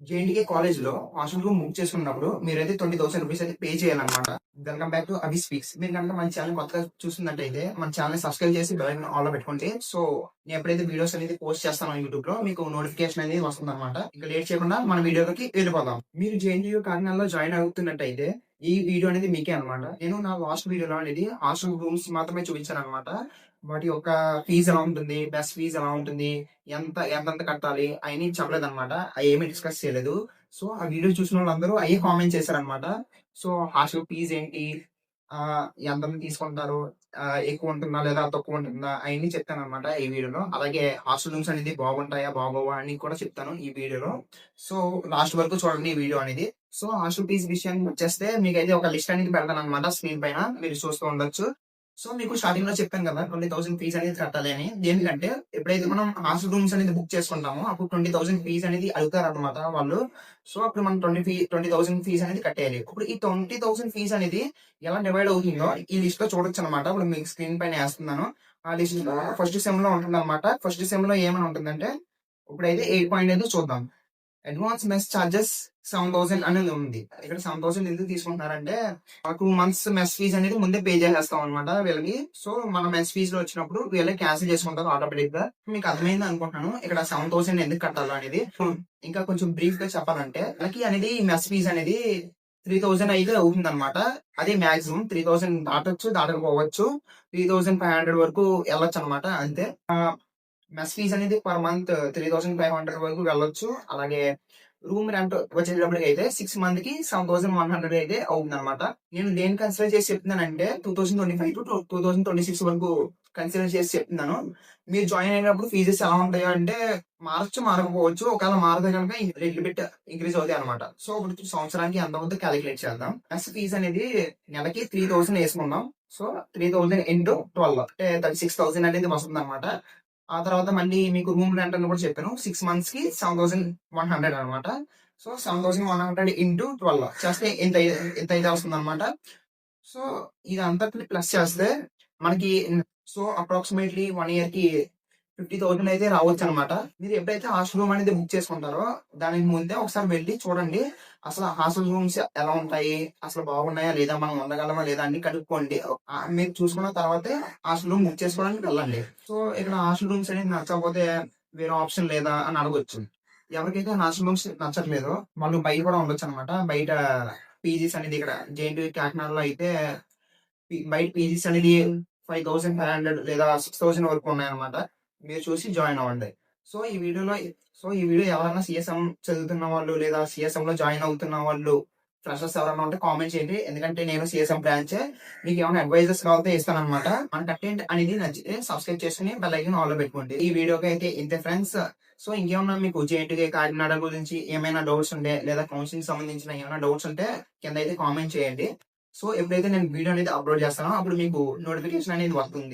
JNTK college లో hostel room book చేసుకున్నప్పుడు మీరైతే ₹20,000 అయితే పే చేయాలన్నమాట. Welcome back to Abhi speaks. మీరు కనుక మన ఛానల్ కొత్తగా చూస్తున్నట్టయితే మన ఛానల్ సబ్స్క్రైబ్ చేసి బెల్ ఐకాన్ ఆల్ లో పెట్టుకోండి. సో నేను ఎప్పుడైతే వీడియోస్ అనేది పోస్ట్ చేస్తానో యూట్యూబ్ లో మీకు నోటిఫికేషన్ అనేది వస్తుంది అనమాట. ఇంకా లేట్ చేయకుండా మన వీడియోలోకి వెళ్ళిపోదాం. మీరు జేఎన్టీయూ కాకినాడలో జాయిన్ అవుతున్నట్టయితే ఈ వీడియో అనేది మీకే అనమాట. నేను నా లాస్ట్ వీడియోలో అనేది హాస్టల్ రూమ్స్ మాత్రమే చూపించాను అనమాట. వాటి యొక్క ఫీజు ఎలా ఉంటుంది, బెస్ట్ ఫీజు ఎలా ఉంటుంది, ఎంతెంత కట్టాలి అయన్నీ చెప్పలేదన్నమాట. అయేమీ డిస్కస్ చేయలేదు. సో, ఆ వీడియో చూసిన వాళ్ళందరూ అయ్యే కామెంట్ చేశారనమాట. సో, హాస్టల్ ఫీజ్ ఏంటి? ఎంతెంత తీసుకుంటారు? ఎక్కువ ఉంటుందా? లేదా తక్కువ ఉంటుందా? అయన్నీ చెప్తాననమాట ఈ వీడియోలో. అలాగే హాస్టల్ రూమ్స్ అనేది బాగుంటాయా? బాగోవా? అని కూడా చెప్తాను ఈ వీడియోలో. సో, లాస్ట్ వరకు చూడండి ఈ వీడియో అనేది. సో, హాస్టల్ ఫీజ్ విషయానికి వచ్చేస్తే మీకైతే ఒక లిస్ట్ అనేది పెడతాననమాట స్క్రీన్ పైన. మీరు చూస్తూ ఉండొచ్చు. సో, మీకు స్టార్టింగ్ లో చెప్పాను కదా 20,000 ఫీజ్ అనేది కట్టాలి అని. దేనికంటే ఎప్పుడైతే మనం హాస్టల్ రూమ్స్ అనేది బుక్ చేసుకుంటామో అప్పుడు 20,000 ఫీజ్ అనేది అడుగుతారనమాట వాళ్ళు. సో, అప్పుడు మనం 20,000 ఫీజ్ అనేది కట్టేయాలి. ఇప్పుడు ఈ 20,000 ఫీజ్ అనేది ఎలా డివైడ్ అవుతుందో ఈ లిస్ట్ లో చూడొచ్చనమాట. ఇప్పుడు మీకు స్క్రీన్ పైన ఏస్తున్నాను. ఆ లిస్ట్ ఫస్ట్ సెమ్ లో ఉంటుందన్నమాట. ఫస్ట్ సెమ్ లో ఏమని ఉంటుందంటే ఇప్పుడైతే 8.5 చూద్దాం. అడ్వాన్స్ మెస్ చార్జెస్ 7,000 అనేది ఉంది. ఇక్కడ 7,000 ఎందుకు తీసుకుంటున్నారంటే 2 మంత్స్ మెస్ ఫీజ్ అనేది ముందే పే చేసేస్తాం అనమాట వీళ్ళకి. సో, మన మెస్ ఫీజ్ లో వచ్చినప్పుడు వీళ్ళే క్యాన్సిల్ చేసుకుంటారు ఆటోమేటిక్ గా. మీకు అర్థమైంది అనుకుంటున్నాను ఇక్కడ 7,000 ఎందుకు కట్టాలో అనేది. ఇంకా కొంచెం బ్రీఫ్ గా చెప్పాలంటే వీళ్ళకి అనేది మెస్ ఫీజ్ అనేది 3,000 అయితే అవుతుంది అనమాట. అదే మాక్సిమం 3,000 దాటొచ్చు, దాటకపోవచ్చు. 3,500 వరకు వెళ్ళొచ్చు అనమాట అంతే. మెస్ ఫీజ్ అనేది పర్ మంత్ 3,500 వరకు వెళ్ళొచ్చు. అలాగే రూమ్ రెంట్ వచ్చేటప్పటికి అయితే 6 మంత్ కి 7,100 అయితే అవుతుంది అనమాట. నేను దేని కన్సిడర్ చేసి చెప్తున్నానంటే 2025 టు 2026 వరకు కన్సిడర్ చేసి చెప్తున్నాను. మీరు జాయిన్ అయినప్పుడు ఫీజెస్ ఎలా ఉంటాయో అంటే మారచ్చు, మారకపోవచ్చు. ఒకవేళ మారితే కనుక లిటిల్ బిట్ ఇంక్రీజ్ అవుతాయి అనమాట. సో, ఇప్పుడు సంవత్సరానికి ఎంత అవుతుందో క్యాలిక్యులేట్ చేద్దాం. మెస్ ఫీజ్ అనేది నెలకి 3,000 వేసుకుందాం. సో, 3,000 ఇంటూ 12 అంటే 36,000 అనేది వస్తుంది అనమాట. ఆ తర్వాత మళ్ళీ మీకు రూమ్ రెంట్ అని కూడా చెప్పాను. 6 మంత్స్ కి 7,100 అనమాట. సో, 7,100 ఇంటూ 12 చేస్తే ఇంత అయితే వస్తుందన్నమాట. సో, ఇదంతటిని ప్లస్ చేస్తే మనకి అప్రాక్సిమేట్లీ 1 ఇయర్ కి 50,000 అయితే రావచ్చనమాట. మీరు ఎప్పుడైతే హాస్టల్ రూమ్ అనేది బుక్ చేసుకుంటారో దానికి ముందే ఒకసారి వెళ్లి చూడండి. అసలు హాస్టల్ రూమ్స్ ఎలా ఉంటాయి? అసలు బాగున్నాయా లేదా? మనం ఉండగలమా లేదా? అని కనుక్కోండి. మీరు చూసుకున్న తర్వాతే హాస్టల్ రూమ్ బుక్ చేసుకోవడానికి వెళ్ళండి. సో, ఇక్కడ హాస్టల్ రూమ్స్ అనేది నచ్చకపోతే వేరే ఆప్షన్ లేదా అని అడగొచ్చు. ఎవరికైతే హాస్టల్ రూమ్స్ నచ్చట్లేదో వాళ్ళు బయట కూడా ఉండొచ్చనమాట. బయట పీజీస్ అనేది ఇక్కడ జేఎన్‌టీయూ కాకినాడలో అయితే బయట పీజీస్ అనేది 5,500 లేదా 6,000 వరకు ఉన్నాయన్నమాట. మీరు చూసి జాయిన్ అవ్వండి. సో, ఈ వీడియో ఎవరైనా సీఎస్ఎం చదువుతున్న వాళ్ళు లేదా సీఎస్ఎం లో జాయిన్ అవుతున్న వాళ్ళు ఫ్రెషర్స్ ఎవరైనా ఉంటే కామెంట్ చేయండి. ఎందుకంటే నేను సీఎస్ఎం బ్రాంచే. మీకు ఏమైనా అడ్వైజెస్ కావాలంటే ఇస్తానన్నమాట. మన కంటెంట్ అనేది నచ్చితే సబ్స్క్రైబ్ చేసుకుని బెల్ ఐకాన్ ఆల్ లో పెట్టుకోండి. ఈ వీడియోకి అయితే ఇంతే ఫ్రెండ్స్. సో, ఇంకేమన్నా మీకు జేఎన్‌టీయూ కాకినాడ గురించి ఏమైనా డౌట్స్ ఉంటే లేదా కౌన్సిలింగ్ సంబంధించిన ఏమైనా డౌట్స్ ఉంటే కింద అయితే కామెంట్ చేయండి. సో, ఎప్పుడైతే నేను వీడియో అనేది అప్లోడ్ చేస్తానో అప్పుడు మీకు నోటిఫికేషన్ అనేది వస్తుంది.